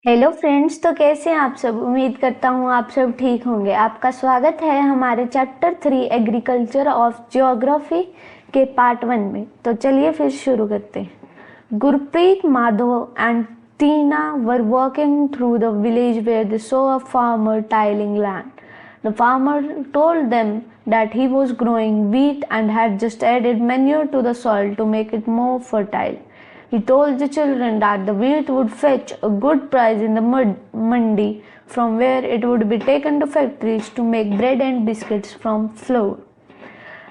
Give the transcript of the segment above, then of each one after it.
Hello friends, तो कैसे हैं आप सब। उम्मीद करता हूँ आप सब ठीक होंगे। आपका स्वागत है हमारे चैप्टर 3 एग्रीकल्चर ऑफ ज्योग्राफी के पार्ट 1 में। तो चलिए फिर शुरू करते हैं। Gurpreet, Madhav and Tina were walking through the village where they saw a farmer tilling land. The farmer told them that he was growing wheat and had just added manure to the soil to make it more fertile. He told the children that the wheat would fetch a good price in the mandi, from where it would be taken to factories to make bread and biscuits from flour.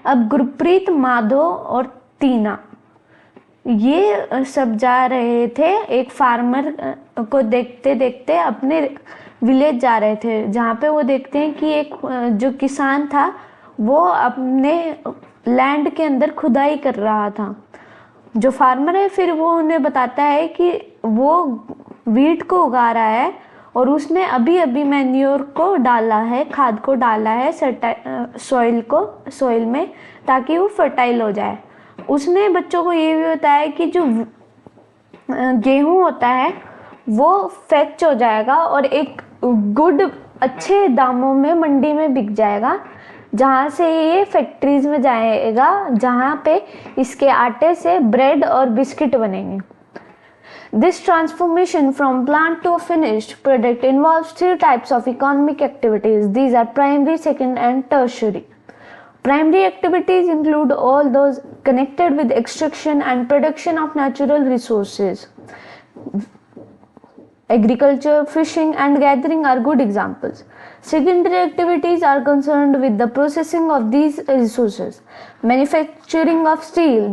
अब गुरप्रीत, माधव और टीना ये सब जा रहे थे, एक farmer को देखते देखते अपने विलेज जा रहे थे, जहाँ पे वो देखते हैं कि एक जो किसान था वो अपने लैंड के अंदर खुदाई कर रहा था। जो फार्मर है फिर वो उन्हें बताता है कि वो वीट को उगा रहा है और उसने अभी अभी मैन्योर को डाला है, खाद को डाला है सॉइल में, ताकि वो फर्टाइल हो जाए। उसने बच्चों को ये भी बताया कि जो गेहूं होता है वो फैक्च हो जाएगा और एक गुड अच्छे दामों में मंडी में बिक जाएगा, जहाँ से ये फैक्ट्रीज में जाएगा, जहाँ पे इसके आटे से ब्रेड और बिस्किट बनेंगे। This transformation from plant to a finished product involves 3 types of economic activities. These are primary, second and tertiary. Primary activities include all those connected with extraction and production of natural resources. Agriculture, fishing and gathering are good examples. Secondary activities are concerned with the processing of these resources. Manufacturing of steel,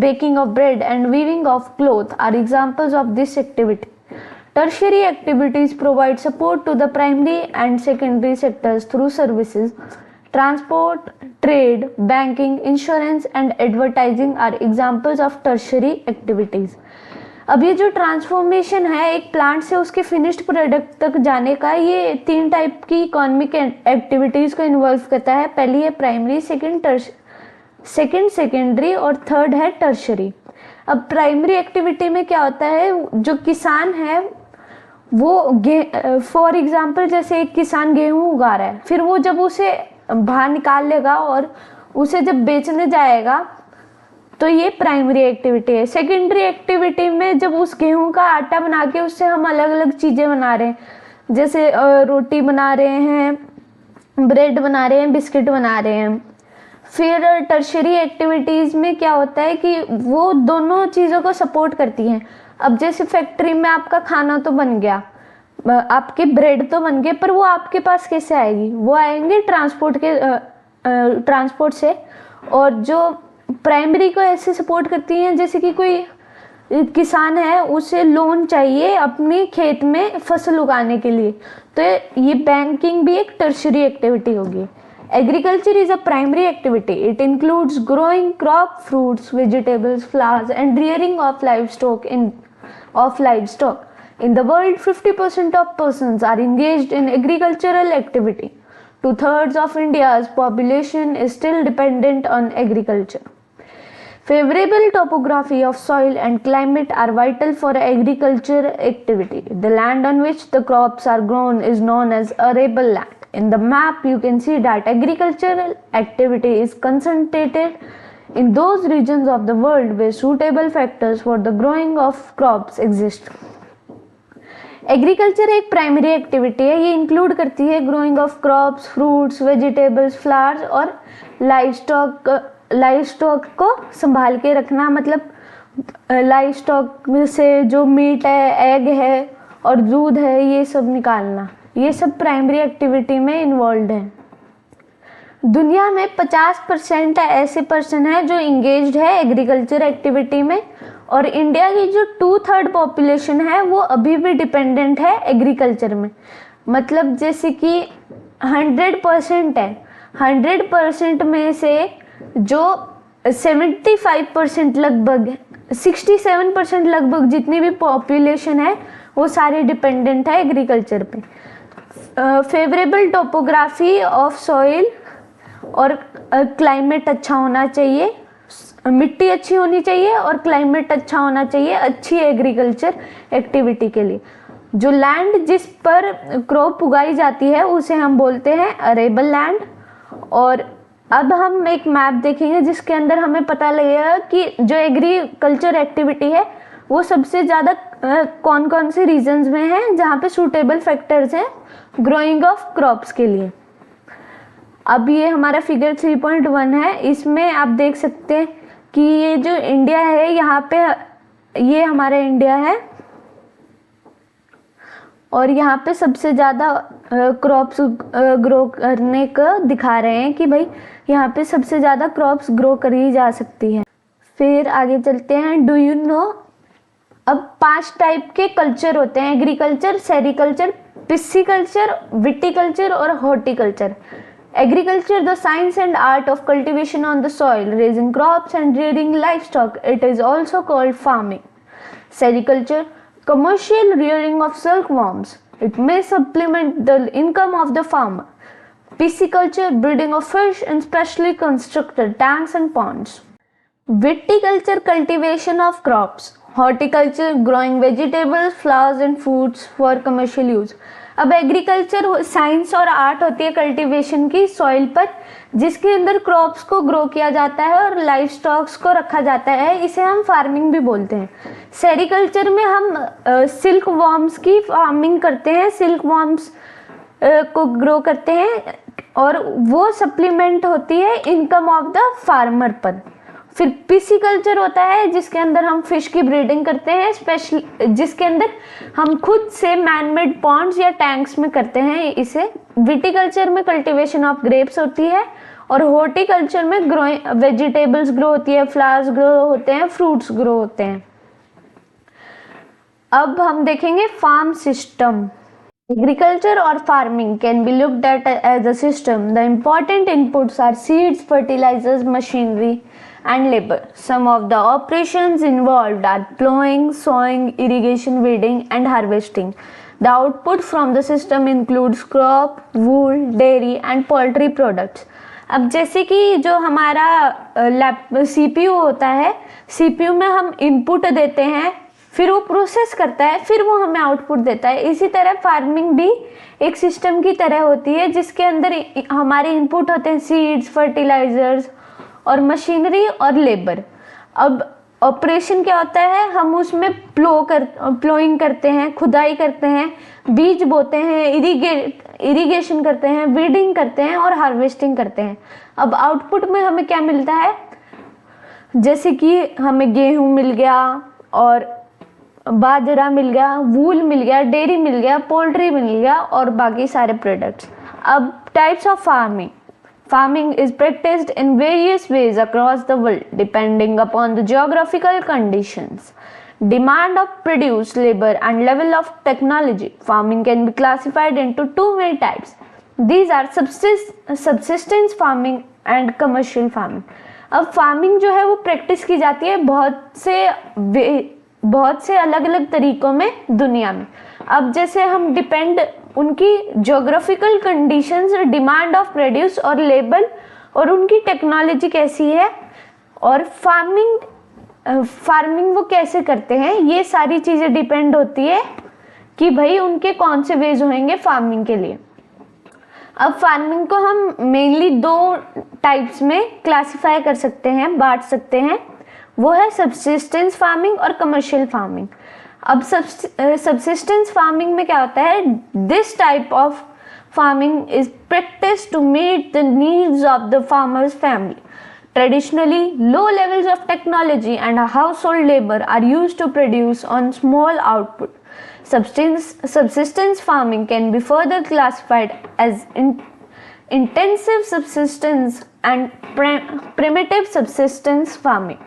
baking of bread and weaving of cloth are examples of this activity. Tertiary activities provide support to the primary and secondary sectors through services. Transport, trade, banking, insurance and advertising are examples of tertiary activities. अब ये जो transformation है एक plant से उसके finished product तक जाने का, ये 3 टाइप की इकोनॉमिक एक्टिविटीज को इन्वॉल्व करता है। पहली है प्राइमरी, सेकंड सेकेंडरी और थर्ड है टर्शरी। अब प्राइमरी एक्टिविटी में क्या होता है, जो किसान है वो फॉर एग्जांपल जैसे एक किसान गेहूं उगा रहा है, फिर वो जब उसे बाहर निकाल लेगा और उसे जब बेचने जाएगा तो ये प्राइमरी एक्टिविटी है। सेकेंडरी एक्टिविटी में जब उस गेहूं का आटा बना के उससे हम अलग अलग चीज़ें बना रहे हैं, जैसे रोटी बना रहे हैं, ब्रेड बना रहे हैं, बिस्किट बना रहे हैं। फिर टर्शरी एक्टिविटीज़ में क्या होता है कि वो दोनों चीज़ों को सपोर्ट करती हैं। अब जैसे फैक्ट्री में आपका खाना तो बन गया, आपके ब्रेड तो बन गए, पर वो आपके पास कैसे आएगी? वो आएंगे ट्रांसपोर्ट से। और जो प्राइमरी को ऐसे सपोर्ट करती हैं जैसे कि कोई किसान है, उसे लोन चाहिए अपने खेत में फसल उगाने के लिए, तो ये बैंकिंग भी एक टर्शरी एक्टिविटी होगी। Agriculture is a primary activity. It includes growing crop, fruits, vegetables, flowers and rearing of livestock. In the world, 50% of persons are engaged in agricultural activity. 2/3 of India's population is still dependent on agriculture. Favorable topography of soil and climate are vital for agriculture activity. The land on which the crops are grown is known as arable land. In the map, you can see that agricultural activity is concentrated in those regions of the world where suitable factors for the growing of crops exist. Agriculture एक primary activity है, ये include करती है growing of crops, fruits, vegetables, flowers और livestock को संभाल के रखना। मतलब लाइवस्टॉक से जो मीट है, एग है और दूध है, ये सब निकालना, ये सब प्राइमरी एक्टिविटी में इन्वॉल्व है। दुनिया में 50% ऐसे पर्सन है जो इंगेज्ड है एग्रीकल्चर एक्टिविटी में, और इंडिया की जो 2/3 पॉपुलेशन है वो अभी भी डिपेंडेंट है एग्रीकल्चर में। मतलब जैसे कि 100% है, 100% में से जो 75% लगभग 67% लगभग जितनी भी पॉपुलेशन है वो सारे डिपेंडेंट है एग्रीकल्चर पे। फेवरेबल टोपोग्राफी ऑफ सॉइल और क्लाइमेट अच्छा होना चाहिए, मिट्टी अच्छी होनी चाहिए और क्लाइमेट अच्छा होना चाहिए अच्छी एग्रीकल्चर एक्टिविटी के लिए। जो लैंड जिस पर क्रॉप उगाई जाती है उसे हम बोलते हैं अरेबल लैंड। और अब हम एक मैप देखेंगे जिसके अंदर हमें पता लगेगा कि जो एग्रीकल्चर एक्टिविटी है वो सबसे ज़्यादा कौन कौन से रीजन्स में है जहाँ पे सूटेबल फैक्टर्स हैं ग्रोइंग ऑफ क्रॉप्स के लिए। अब ये हमारा फिगर 3.1 है, इसमें आप देख सकते हैं कि ये जो इंडिया है यहाँ पे ये हमारा इंडिया है और यहाँ पे सबसे ज़्यादा क्रॉप्स ग्रो करने का दिखा रहे हैं कि भाई यहाँ पे सबसे ज़्यादा क्रॉप्स ग्रो करी जा सकती है। फिर आगे चलते हैं। डू यू नो, अब 5 टाइप के कल्चर होते हैं, एग्रीकल्चर, सेरिकल्चर, पिस्सीकल्चर, विटीकल्चर और horticulture. Agriculture, the science and art of cultivation on the soil, raising crops and rearing livestock. It is also called farming. Sericulture, commercial rearing of silkworms. It may supplement the income of the farmer. Pisciculture, breeding of fish in specially constructed tanks and ponds. Viticulture, cultivation of crops. Horticulture, growing vegetables, flowers and fruits for commercial use. अब agriculture science और art होती है cultivation की soil पर, जिसके अंदर crops को grow किया जाता है और लाइव स्टॉक्स को रखा जाता है, इसे हम फार्मिंग भी बोलते हैं। सेरिकल्चर में हम सिल्क वॉर्म्स की फार्मिंग करते हैं, सिल्क वॉर्म्स को ग्रो करते हैं और वो सप्लीमेंट होती है इनकम ऑफ द फार्मर पर। फिर पिस्सीकल्चर होता है जिसके अंदर हम फिश की ब्रीडिंग करते हैं, स्पेशल जिसके अंदर हम खुद से मैनमेड पॉन्ड्स या टैंक्स में करते हैं इसे। विटीकल्चर में कल्टीवेशन ऑफ ग्रेप्स होती है और हॉर्टिकल्चर में ग्रोइंग वेजिटेबल्स ग्रो होती है, फ्लावर्स ग्रो होते हैं, फ्रूट्स ग्रो होते हैं। अब हम देखेंगे farm system. Agriculture or farming can be looked at as a system. The important inputs are seeds, fertilizers, machinery, and labor. Some of the operations involved are plowing, sowing, irrigation, weeding, and harvesting. The output from the system includes crop, wool, dairy, and poultry products. अब जैसे कि जो हमारा CPU होता है, CPU में हम input देते हैं, फिर वो प्रोसेस करता है, फिर वो हमें आउटपुट देता है। इसी तरह फार्मिंग भी एक सिस्टम की तरह होती है जिसके अंदर हमारे इनपुट होते हैं सीड्स, फर्टिलाइजर्स और मशीनरी और लेबर। अब ऑपरेशन क्या होता है, हम उसमें प्लोइंग करते हैं, खुदाई करते हैं, बीज बोते हैं, इरिगेशन करते हैं, वीडिंग करते हैं और हार्वेस्टिंग करते हैं। अब आउटपुट में हमें क्या मिलता है, जैसे कि हमें गेहूं मिल गया और बाजरा मिल गया, वूल मिल गया, डेयरी मिल गया, पोल्ट्री मिल गया और बाकी सारे प्रोडक्ट्स। अब types of farming. Farming is practiced in various ways across the world depending upon the geographical conditions, demand of produce, labor and level of technology. Farming can be classified into two main types. These are subsistence farming and commercial farming. अब farming जो है वो practice की जाती है बहुत से अलग अलग तरीकों में दुनिया में। अब जैसे हम डिपेंड उनकी geographical conditions, demand of produce और लेबर और उनकी टेक्नोलॉजी कैसी है और फार्मिंग वो कैसे करते हैं, ये सारी चीज़ें डिपेंड होती है कि भाई उनके कौन से वेज होंगे फार्मिंग के लिए। अब फार्मिंग को हम मेनली 2 टाइप्स में क्लासिफाई कर सकते हैं, बांट सकते हैं, वो है सबसिस्टेंस फार्मिंग और कमर्शियल फार्मिंग। अब सबसिस्टेंस फार्मिंग में क्या होता है, this type of farming is practice to meet the needs of the farmers family. Traditionally low levels of technology and household labour are used to produce on small output. Subsistence farming can be further classified as intensive subsistence and primitive subsistence farming.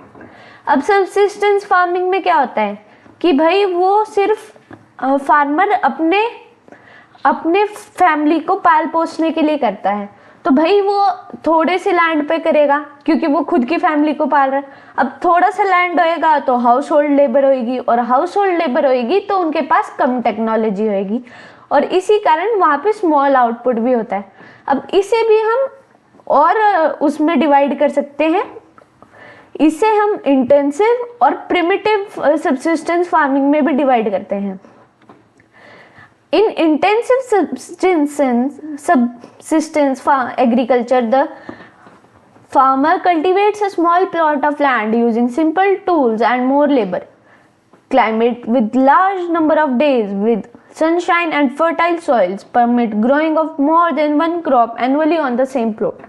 अब subsistence farming में क्या होता है कि भाई वो सिर्फ farmer अपने फैमिली को पाल पोसने के लिए करता है, तो भाई वो थोड़े से लैंड पे करेगा क्योंकि वो खुद की फैमिली को पाल रहा है। अब थोड़ा सा लैंड होएगा तो हाउस होल्ड लेबर होएगी और हाउस होल्ड लेबर होएगी तो उनके पास कम टेक्नोलॉजी होएगी और इसी कारण वहाँ पे स्मॉल आउटपुट भी होता है। अब इसे भी हम और उसमें डिवाइड कर सकते हैं, इसे हम इंटेंसिव और प्रिमिटिव सबसिस्टेंस फार्मिंग में भी डिवाइड करते हैं। In intensive subsistence agriculture, the farmer cultivates a small plot of land using simple tools and more labor. Climate with large number of days with sunshine and fertile soils permit growing of more than one crop annually on the same plot.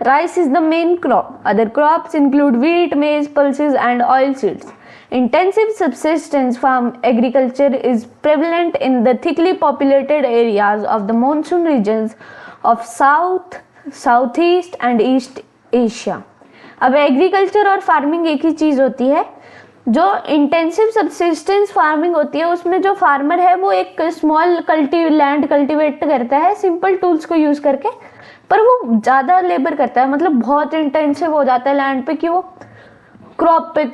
Rice is the main crop. Other crops include wheat, maize, pulses, and oilseeds. Intensive subsistence farm agriculture is prevalent in the thickly populated areas of the monsoon regions of South, Southeast and East Asia. अब agriculture और farming एक ही चीज़ होती है. जो intensive subsistence farming होती है उसमें जो फार्मर है वो एक स्मॉल लैंड कल्टीवेट करता है सिंपल टूल्स को यूज़ करके, पर वो ज़्यादा लेबर करता है, मतलब बहुत इंटेंसिव हो जाता है लैंड पे कि वो क्रॉप पे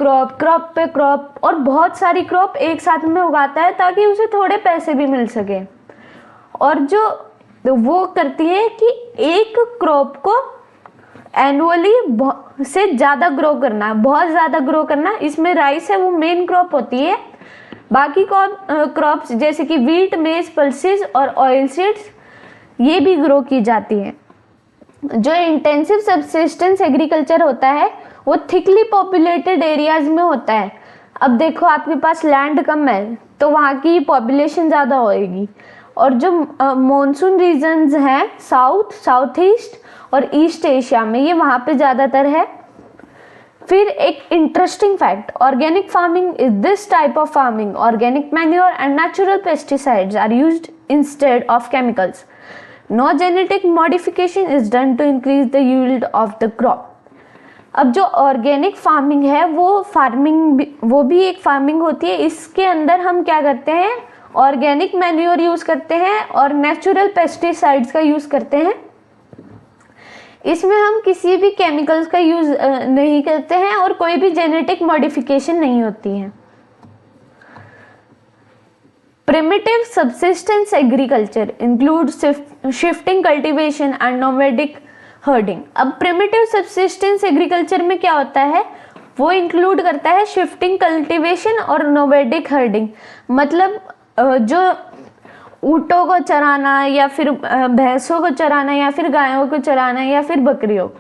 क्रॉप और बहुत सारी क्रॉप एक साथ में उगाता है ताकि उसे थोड़े पैसे भी मिल सके. और जो वो करती है कि एक क्रॉप को एनुअली से ज़्यादा ग्रो करना, बहुत ज़्यादा ग्रो करना. इसमें राइस है वो मेन क्रॉप होती है. बाकी क्रॉप्स जैसे कि व्हीट, मेज, पल्सेस और ऑयल सीड्स ये भी ग्रो की जाती हैं. जो इंटेंसिव सब्सिस्टेंस एग्रीकल्चर होता है वो थिकली पॉपुलेटेड एरियाज में होता है. अब देखो आपके पास लैंड कम है तो वहाँ की पॉपुलेशन ज़्यादा होएगी, और जो मॉनसून रीजन्स हैं साउथ, साउथ ईस्ट और ईस्ट एशिया में, ये वहाँ पे ज़्यादातर है. फिर एक interesting fact, organic farming is this type of farming. Organic manure and natural pesticides are used instead of chemicals. No genetic modification is done to increase the yield of the crop. अब जो organic farming है वो भी एक farming होती है. इसके अंदर हम क्या करते हैं, ऑर्गेनिक मैन्योर यूज़ करते हैं और नेचुरल पेस्टिसाइड्स का यूज़ करते हैं. इसमें हम किसी भी केमिकल्स का यूज़ नहीं करते हैं और कोई भी जेनेटिक मॉडिफिकेशन नहीं होती है. Primitive subsistence agriculture include shifting cultivation and nomadic herding. अब प्रिमिटिव सब्सिस्टेंस एग्रीकल्चर में क्या होता है, वो इंक्लूड करता है शिफ्टिंग कल्टीवेशन और नोमैडिक हर्डिंग. मतलब जो ऊँटों को चराना या फिर भैंसों को चराना या फिर गायों को चराना या फिर बकरियों को.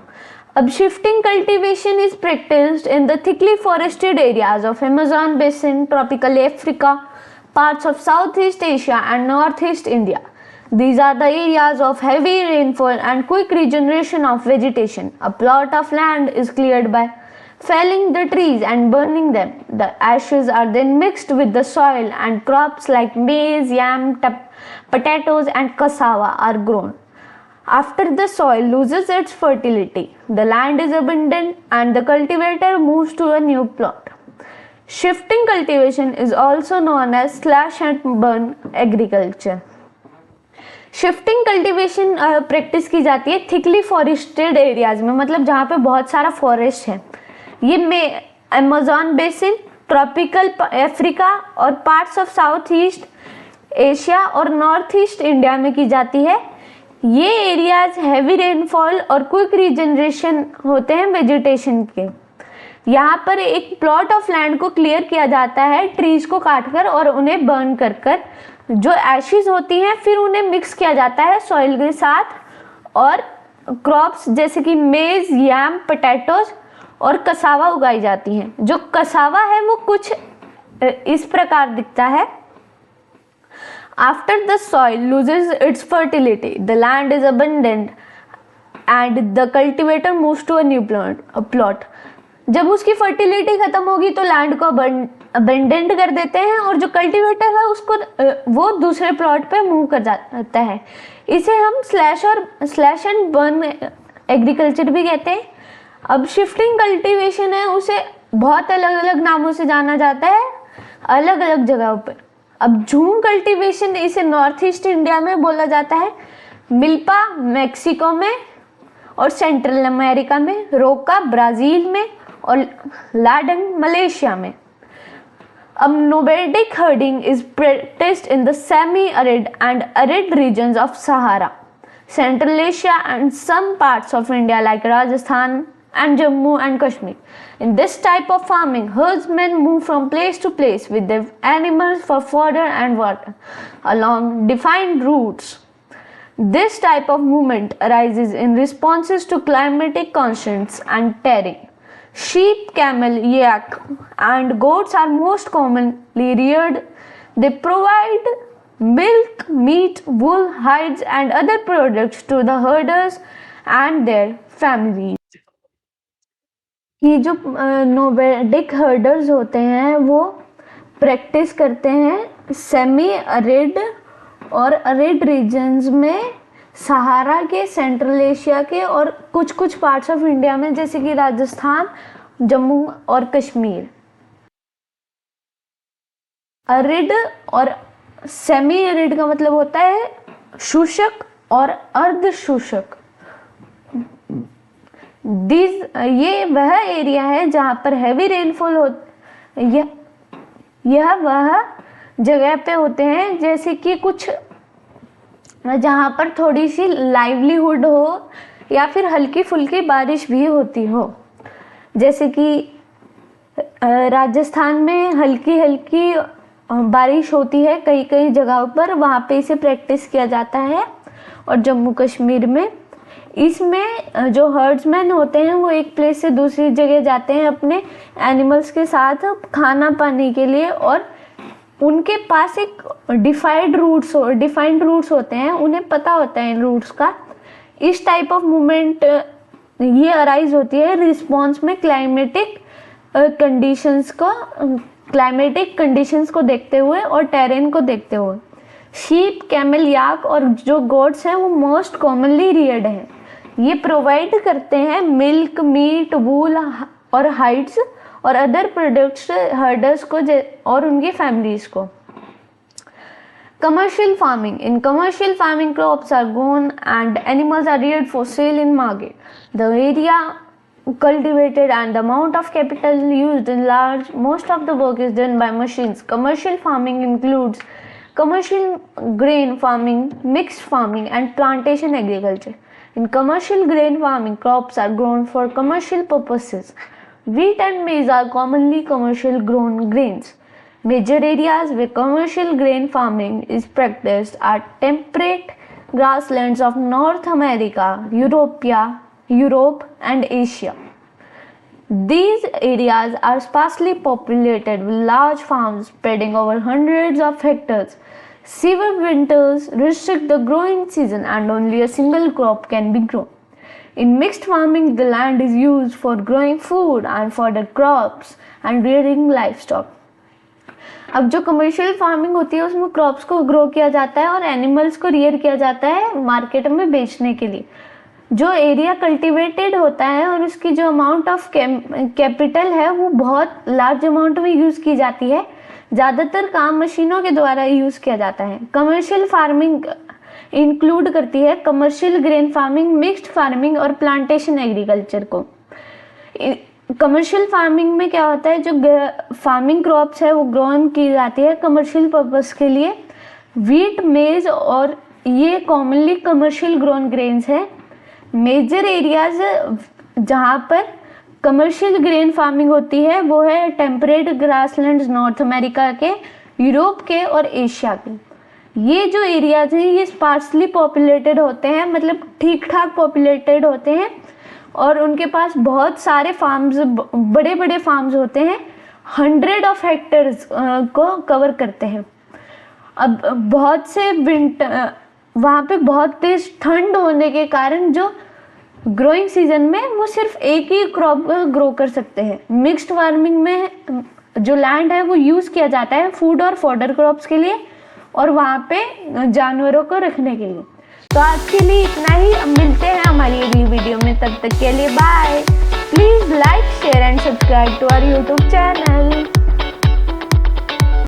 अब shifting cultivation is practised in the thickly forested areas of Amazon basin, tropical Africa, parts of south east Asia and north east India. These are the areas of heavy rainfall and quick regeneration of vegetation. A plot of land is cleared by felling the trees and burning them. The ashes are then mixed with the soil and crops like maize, yam, potatoes and cassava are grown. After the soil loses its fertility, the land is abandoned and the cultivator moves to a new plot. Shifting cultivation is also known as slash and burn agriculture. Shifting cultivation practice की जाती है thickly forested areas में, मतलब जहाँ पे बहुत सारा forest है. ये अमेज़न बेसिन, ट्रॉपिकल अफ्रीका और parts of south east Asia और नॉर्थ ईस्ट इंडिया में की जाती है. ये एरियाज हैवी रेनफॉल और क्विक रीजनरेशन होते हैं वेजिटेशन के. यहाँ पर एक प्लॉट ऑफ लैंड को क्लियर किया जाता है ट्रीज को काटकर और उन्हें बर्न कर जो एशेज होती हैं फिर उन्हें मिक्स किया जाता है सॉइल के साथ, और क्रॉप्स जैसे कि मेज, यैम, पोटैटोज और कसावा उगाई जाती हैं. जो कसावा है वो कुछ इस प्रकार दिखता है. After the soil loses its fertility, the land is abundant and the cultivator moves to a new plot. जब उसकी फर्टिलिटी खत्म होगी तो लैंड को अबेंडेंट कर देते हैं और जो कल्टीवेटर है उसको वो दूसरे प्लॉट पे मूव कर जाता है. इसे हम स्लैश एंड बर्न एग्रीकल्चर भी कहते हैं. अब शिफ्टिंग कल्टीवेशन है उसे बहुत अलग अलग नामों से जाना जाता है अलग अलग जगहों पर. अब झूम कल्टीवेशन इसे नॉर्थ ईस्ट इंडिया में बोला जाता है, मिल्पा मैक्सिको में और सेंट्रल अमेरिका में, रोका ब्राज़ील में और लाडंग मलेशिया में. अब nomadic herding is practiced in the semi-arid and arid regions of Sahara, Central Asia and some parts of India like Rajasthan and Jammu and Kashmir. In this type of farming, herdsmen move from place to place with their animals for fodder and water along defined routes. This type of movement arises in responses to climatic constraints and terrain. Sheep, camel, yak, and goats are most commonly reared. They provide milk, meat, wool, hides, and other products to the herders and their families. ये जो nomadic herders होते हैं वो practice करते हैं semi arid और arid regions में, सहारा के, सेंट्रल एशिया के और कुछ कुछ पार्ट्स ऑफ इंडिया में, जैसे कि राजस्थान, जम्मू और कश्मीर। अरिड और सेमी अरिड का मतलब होता है शुष्क और अर्ध शुष्क। ये वह एरिया है जहाँ पर हैवी रेनफॉल हो, यह वह जगह पे होते हैं जैसे कि कुछ जहाँ पर थोड़ी सी लाइवलीहुड हो या फिर हल्की फुल्की बारिश भी होती हो। जैसे कि राजस्थान में हल्की हल्की बारिश होती है कई कई जगहों पर, वहाँ पे इसे प्रैक्टिस किया जाता है। और जम्मू कश्मीर में इसमें जो हर्ड्समैन होते हैं वो एक प्लेस से दूसरी जगह जाते हैं अपने एनिमल्स के साथ खाना पाने के लिए, और उनके पास एक डिफाइंड रूट्स होते हैं, उन्हें पता होता है इन रूट्स का। इस टाइप ऑफ मूवमेंट ये अराइज होती है रिस्पॉन्स में क्लाइमेटिक कंडीशंस को देखते हुए और टेरेन को देखते हुए। शीप, कैमल, याक और जो गोट्स हैं वो मोस्ट कॉमनली रियर्ड हैं। ये प्रोवाइड करते हैं मिल्क, मीट, वूल और हाइड्स और अदर प्रोडक्ट्स हर्डर्स को और उनकी फैमिलीज को। Commercial farming. In commercial farming, crops are grown and animals are reared for sale in market. The area cultivated and the amount of capital used in large. Most of the work is done by machines. Commercial farming includes commercial grain farming, mixed farming, and plantation agriculture. In commercial grain farming, crops are grown for commercial purposes. Wheat and maize are commonly commercial grown grains. Major areas where commercial grain farming is practiced are temperate grasslands of North America, Europe and Asia. These areas are sparsely populated with large farms spreading over hundreds of hectares. Severe winters restrict the growing season and only a single crop can be grown. In mixed farming, the land is used for growing food and fodder crops and rearing livestock. अब जो commercial farming होती है उसमें crops को grow किया जाता है और एनिमल्स को रियर किया जाता है मार्केट में बेचने के लिए। जो एरिया कल्टीवेटेड होता है और उसकी जो अमाउंट ऑफ कैपिटल है वो बहुत लार्ज अमाउंट में यूज़ की जाती है। ज़्यादातर काम मशीनों के द्वारा यूज़ किया जाता है। कमर्शियल फार्मिंग इंक्लूड करती है commercial grain farming, mixed farming और प्लांटेशन एग्रीकल्चर को। कमर्शियल फार्मिंग में क्या होता है, जो फार्मिंग क्रॉप्स है वो ग्रोन की जाती है कमर्शियल पर्पस के लिए। वीट, मेज और ये कॉमनली कमर्शियल ग्रोन ग्रेन्स है। मेजर एरियाज जहाँ पर कमर्शियल ग्रेन फार्मिंग होती है वो है टेम्परेट ग्रासलैंड्स नॉर्थ अमेरिका के, यूरोप के और एशिया के। ये जो एरियाज हैं ये स्पार्सली पॉपुलेटेड होते हैं, मतलब ठीक ठाक पॉपुलेटेड होते हैं और उनके पास बहुत सारे फार्म्स, बड़े बड़े फार्म्स होते हैं, 100 ऑफ हेक्टर्स को कवर करते हैं। अब बहुत से वहाँ पे बहुत तेज ठंड होने के कारण जो ग्रोइंग सीजन में वो सिर्फ एक ही क्रॉप ग्रो कर सकते हैं। मिक्स्ड फार्मिंग में जो लैंड है वो यूज़ किया जाता है फूड और फॉडर क्रॉप्स के लिए और वहाँ पे जानवरों को रखने के लिए। तो आज के लिए इतना ही, मिलते हैं हमारी अगली वीडियो में, तब तक के लिए bye. Please like, share and subscribe to our YouTube channel.